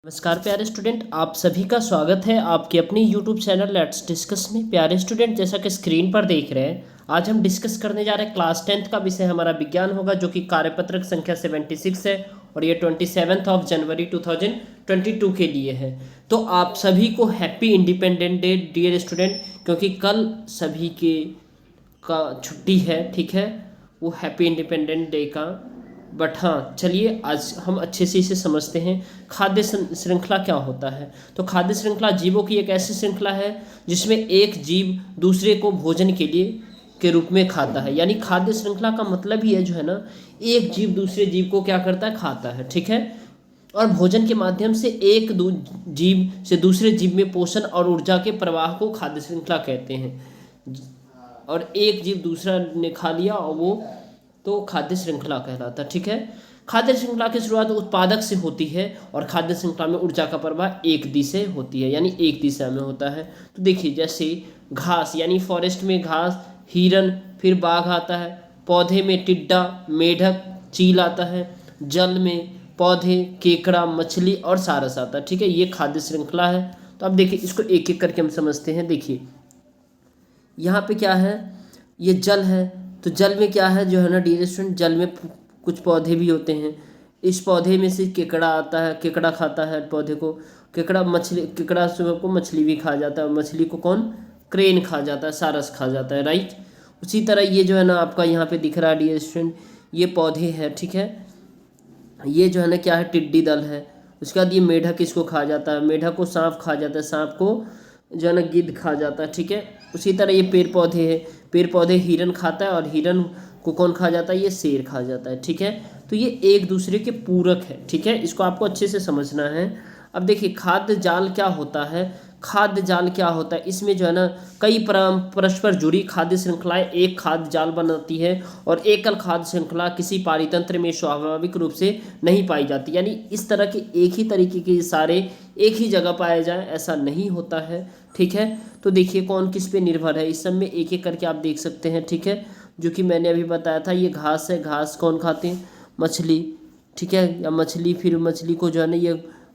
नमस्कार प्यारे स्टूडेंट, आप सभी का स्वागत है आपके अपनी यूट्यूब चैनल लेट्स डिस्कस में। प्यारे स्टूडेंट, जैसा कि स्क्रीन पर देख रहे हैं, आज हम डिस्कस करने जा रहे हैं क्लास 10th का विषय हमारा विज्ञान होगा, जो कि कार्यपत्रक संख्या 76 है और ये 27 जनवरी 2022 के लिए है। तो आप सभी को happy independent day dear student, क्योंकि कल सभी के का छुट्टी है, ठीक है, वो हैप्पी इंडिपेंडेंट डे का। बट हाँ, चलिए आज हम अच्छे से इसे समझते हैं। खाद्य श्रृंखला क्या होता है? तो खाद्य श्रृंखला जीवों की एक ऐसी श्रृंखला है जिसमें एक जीव दूसरे को भोजन के लिए के रूप में खाता है। यानी खाद्य श्रृंखला का मतलब ही है जो है ना, एक जीव दूसरे जीव को क्या करता है, खाता है, ठीक है। और भोजन के माध्यम से एक जीव से दूसरे जीव में पोषण और ऊर्जा के प्रवाह को खाद्य श्रृंखला कहते हैं। और एक जीव दूसरा ने खा लिया और वो तो खाद्य श्रृंखला कहलाता है, ठीक है। खाद्य श्रृंखला की शुरुआत उत्पादक से होती है और खाद्य श्रृंखला में ऊर्जा का प्रवाह एक दिशा होती है, यानी एक दिशा में होता है। तो देखिए, जैसे घास यानी फॉरेस्ट में घास, हिरन, फिर बाघ आता है। पौधे में टिड्डा, मेढक, चील आता है। जल में पौधे, केकड़ा, मछली और सारस आता है, ठीक है। ये खाद्य श्रृंखला है। तो अब देखिए, इसको एक एक करके हम समझते हैं। देखिए यहाँ पे क्या है, ये जल है। तो जल में क्या है जो है ना डियर स्टूडेंट, जल में कुछ पौधे भी होते हैं। इस पौधे में से केकड़ा आता है, केकड़ा खाता है पौधे को। केकड़ा मछली, केकड़ा को मछली भी खा जाता है। मछली को कौन, क्रेन खा जाता है, सारस खा जाता है, राइट। उसी तरह ये जो है ना आपका यहाँ पे दिख रहा है डियर स्टूडेंट, ये पौधे हैं, ठीक है। ये जो है ना क्या है, टिड्डी दल है। उसके बाद ये मेढक इसको खा जाता है, मेढक को सांप खा जाता है, सांप को जो है ना गिद्ध खा जाता है, ठीक है। उसी तरह ये पेड़ पौधे हैं, पेड़ पौधे हिरन खाता है और हिरन को कौन खा जाता है, ये शेर खा जाता है, ठीक है। तो ये एक दूसरे के पूरक है, ठीक है। इसको आपको अच्छे से समझना है। अब देखिए, खाद्य जाल क्या होता है। खाद्य जाल क्या होता है, इसमें जो है ना कई परस्पर जुड़ी खाद्य श्रृंखलाएं एक खाद्य जाल बनाती है और एकल खाद्य श्रृंखला किसी पारितंत्र में स्वाभाविक रूप से नहीं पाई जाती। यानी इस तरह के एक ही तरीके के सारे एक ही जगह पाए जाए, ऐसा नहीं होता है, ठीक है। तो देखिए कौन किस पे निर्भर है, इस सब में एक एक करके आप देख सकते हैं, ठीक है। जो कि मैंने अभी बताया था, ये घास है, घास कौन खाते हैं, मछली, ठीक है। या मछली, फिर मछली को जो है ना ये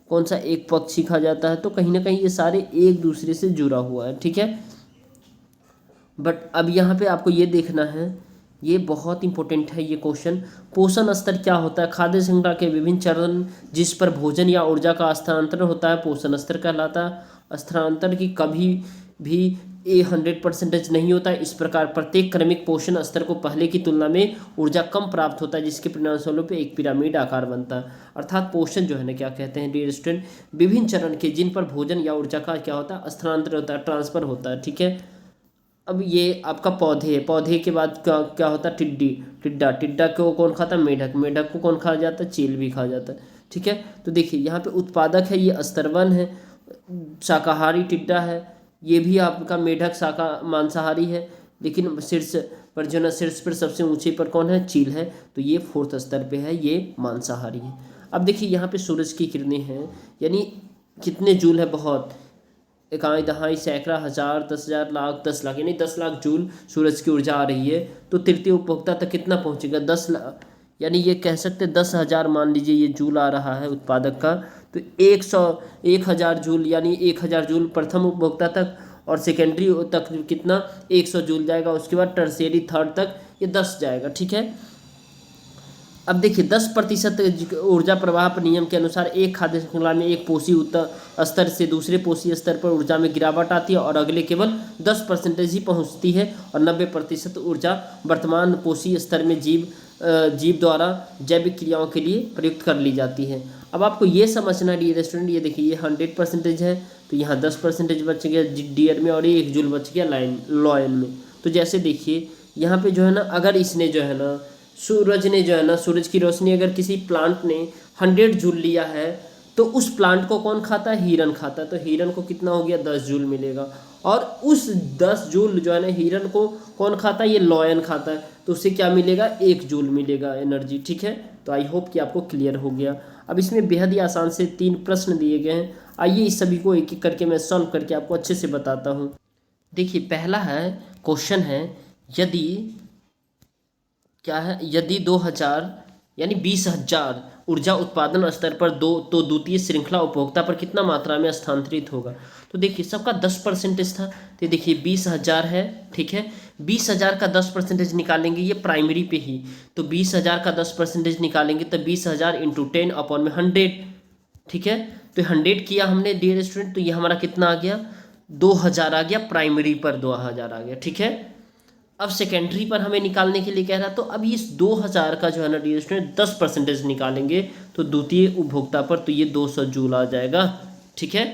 कौन सा, एक पक्षी खा जाता है। तो कहीं ना कहीं ये सारे एक दूसरे से जुड़ा हुआ है, ठीक है। बट अब यहाँ पे आपको ये देखना है, ये बहुत इंपॉर्टेंट है ये क्वेश्चन। पोषण स्तर क्या होता है। खाद्य श्रृंखला के विभिन्न चरण जिस पर भोजन या ऊर्जा का स्थानांतरण होता है पोषण स्तर कहलाता है। स्थानांतरण की कभी भी 100% नहीं होता है। इस प्रकार प्रत्येक क्रमिक पोषण स्तर को पहले की तुलना में ऊर्जा कम प्राप्त होता है, जिसके परिणामस्वरूप एक पिरामिड आकार बनता है। अर्थात पोषण जो है ना क्या कहते हैं डियर स्टूडेंट, विभिन्न चरण के जिन पर भोजन या ऊर्जा का क्या होता है, स्थानांतरण होता है, ट्रांसफर होता है, ठीक है। अब ये आपका पौधे है, पौधे के बाद क्या क्या होता है, टिड्डा, टिड्डा को कौन खाता है, मेढक, मेढक को कौन खा जाता है, चील भी खा जाता है, ठीक है। तो देखिए यहाँ पे उत्पादक है, ये स्तरवन है, शाकाहारी टिड्डा है। ये भी आपका मेढक मांसाहारी है, लेकिन शीर्ष पर जो ना, शीर्ष पर सबसे ऊंचे पर कौन है, चील है। तो ये 4th स्तर पे है, ये मांसाहारी है। अब देखिए यहाँ पे सूरज की किरणें हैं, यानी कितने जूल है, बहुत, इकाई, दहाई, सैकड़ा, हजार, 10,000, लाख, 10 लाख, यानी 10 लाख जूल सूरज की ऊर्जा आ रही है। तो तृतीय उपभोक्ता तक कितना पहुंचेगा, 10 लाख, यानी ये कह सकते 10,000 मान लीजिए ये जूल आ रहा है उत्पादक का। तो 1,000 जूल, यानी 1,000 जूल प्रथम उपभोक्ता तक, और सेकेंडरी तक कितना, 100 जूल जाएगा। उसके बाद टर्शियरी थर्ड तक ये 10 जाएगा, ठीक है। अब देखिए 10% ऊर्जा प्रवाह पर नियम के अनुसार एक खाद्य श्रृंखला में एक पोषी स्तर से दूसरे पोषी स्तर पर ऊर्जा में गिरावट आती है और अगले केवल 10% ही पहुंचती है और 90% ऊर्जा वर्तमान पोषी स्तर में जीव द्वारा जैविक क्रियाओं के लिए प्रयुक्त कर ली जाती है। अब आपको ये समझना डियर स्टूडेंट, ये देखिए ये 100% है, तो यहाँ 10% बच गया डियर में और ये 1 जूल बच गया लॉयन में। तो जैसे देखिए यहाँ पे जो है ना, अगर इसने जो है ना, सूरज ने जो है ना, सूरज की रोशनी अगर किसी प्लांट ने 100 जूल लिया है, तो उस प्लांट को कौन खाता है, हिरन खाता है। तो हिरन को कितना हो गया, 10 जूल मिलेगा। और उस 10 जूल जो है ना हिरन को कौन खाता है, ये लॉयन खाता है। तो उससे क्या मिलेगा, 1 जूल मिलेगा एनर्जी, ठीक है। तो आई होप कि आपको क्लियर हो गया। अब इसमें बेहद ही आसान से 3 प्रश्न दिए गए हैं, आइए इस सभी को एक एक करके मैं सॉल्व करके आपको अच्छे से बताता हूँ। देखिए पहला है, क्वेश्चन है, यदि क्या है, यदि 2000 यानी 20,000 ऊर्जा उत्पादन स्तर पर तो द्वितीय श्रृंखला उपभोक्ता पर कितना मात्रा में स्थानांतरित होगा। तो देखिए सबका 10% था, तो देखिए 20,000 है, ठीक है। 20,000 का 10% निकालेंगे, ये प्राइमरी पे ही, तो 20,000 का 10% निकालेंगे तो 20,000 इंटू 10/100, ठीक है। तो 100 किया हमने डियर स्टूडेंट, तो ये हमारा कितना आ गया, 2,000 आ गया, प्राइमरी पर 2,000 आ गया, ठीक है। अब सेकेंडरी पर हमें निकालने के लिए कह रहा, तो अब इस 2,000 का जो है ना डियर स्टूडेंट 10% निकालेंगे तो द्वितीय उपभोक्ता पर, तो ये 200 जूल आ जाएगा, ठीक है।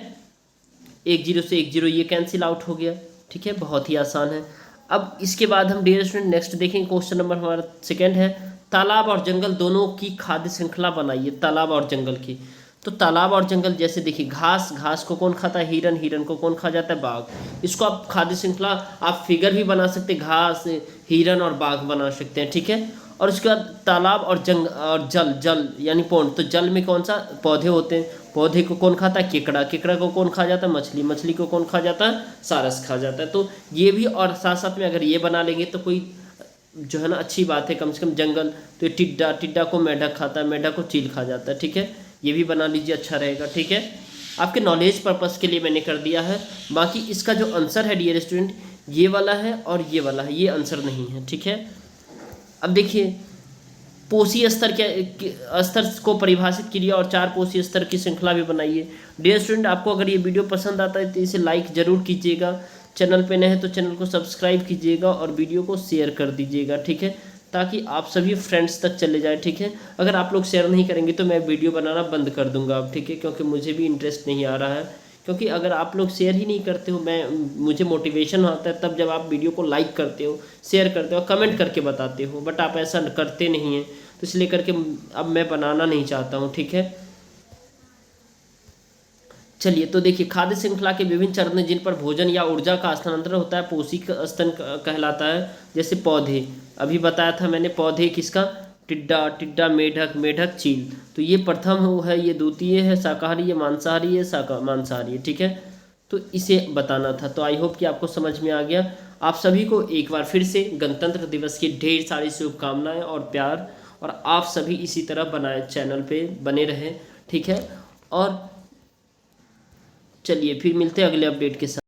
10 से 10 ये कैंसिल आउट हो गया, ठीक है, बहुत ही आसान है। अब इसके बाद हम डियर स्टूडेंट नेक्स्ट देखेंगे, क्वेश्चन नंबर हमारा सेकेंड है, तालाब और जंगल दोनों की खाद्य श्रृंखला बनाइए। तालाब और जंगल की, तो तालाब और जंगल जैसे देखिए घास को कौन खाता है, हिरन को कौन खा जाता है, बाघ। इसको आप खाद्य श्रृंखला आप फिगर भी बना सकते हैं, घास हिरन और बाघ बना सकते हैं, ठीक है। और उसके बाद तालाब और जल यानी पौंड, तो जल में कौन सा पौधे होते हैं, पौधे को कौन खाता है, केकड़ा को कौन खा जाता है, मछली को कौन खा जाता है, सारस खा जाता है। तो ये भी, और साथ साथ में अगर ये बना लेंगे तो कोई जो है ना अच्छी बात है, कम से कम जंगल, तो टिड्डा को मेढक खाता है, मेढक को चील खा जाता है, ठीक है। ये भी बना लीजिए, अच्छा रहेगा, ठीक है। आपके नॉलेज पर्पस के लिए मैंने कर दिया है। बाकी इसका जो आंसर है डियर स्टूडेंट, ये वाला है और ये वाला है, ये आंसर नहीं है, ठीक है। अब देखिए पोषी स्तर के स्तर को परिभाषित कीजिए और 4 पोषी स्तर की श्रृंखला भी बनाइए। डियर स्टूडेंट, आपको अगर ये वीडियो पसंद आता है तो इसे लाइक ज़रूर कीजिएगा, चैनल पे नए हैं तो चैनल को सब्सक्राइब कीजिएगा और वीडियो को शेयर कर दीजिएगा, ठीक है, ताकि आप सभी फ्रेंड्स तक चले जाए, ठीक है। अगर आप लोग शेयर नहीं करेंगे तो मैं वीडियो बनाना बंद कर दूंगा अब, ठीक है, क्योंकि मुझे भी इंटरेस्ट नहीं आ रहा है। क्योंकि अगर आप लोग शेयर ही नहीं करते हो, मुझे मोटिवेशन आता है तब जब आप वीडियो को लाइक करते हो, शेयर करते हो, कमेंट करके बताते हो, बट आप ऐसा करते नहीं हैं, तो इसलिए करके अब मैं बनाना नहीं चाहता हूँ, ठीक है। चलिए, तो देखिए खाद्य श्रृंखला के विभिन्न चरण हैं जिन पर भोजन या ऊर्जा का स्थानांतरण होता है, पोषक स्तन कहलाता है। जैसे पौधे, अभी बताया था मैंने, पौधे किसका, टिड्डा, मेढक, चील। तो ये प्रथम है, ये द्वितीय है, शाकाहारी, ये मांसाहारी है, मांसाहारी है, ठीक है। तो इसे बताना था। तो आई होप कि आपको समझ में आ गया। आप सभी को एक बार फिर से गणतंत्र दिवस की ढेर सारी शुभकामनाएं और प्यार, और आप सभी इसी तरह बनाए चैनल पे बने रहें, ठीक है। और चलिए फिर मिलते हैं अगले अपडेट के साथ।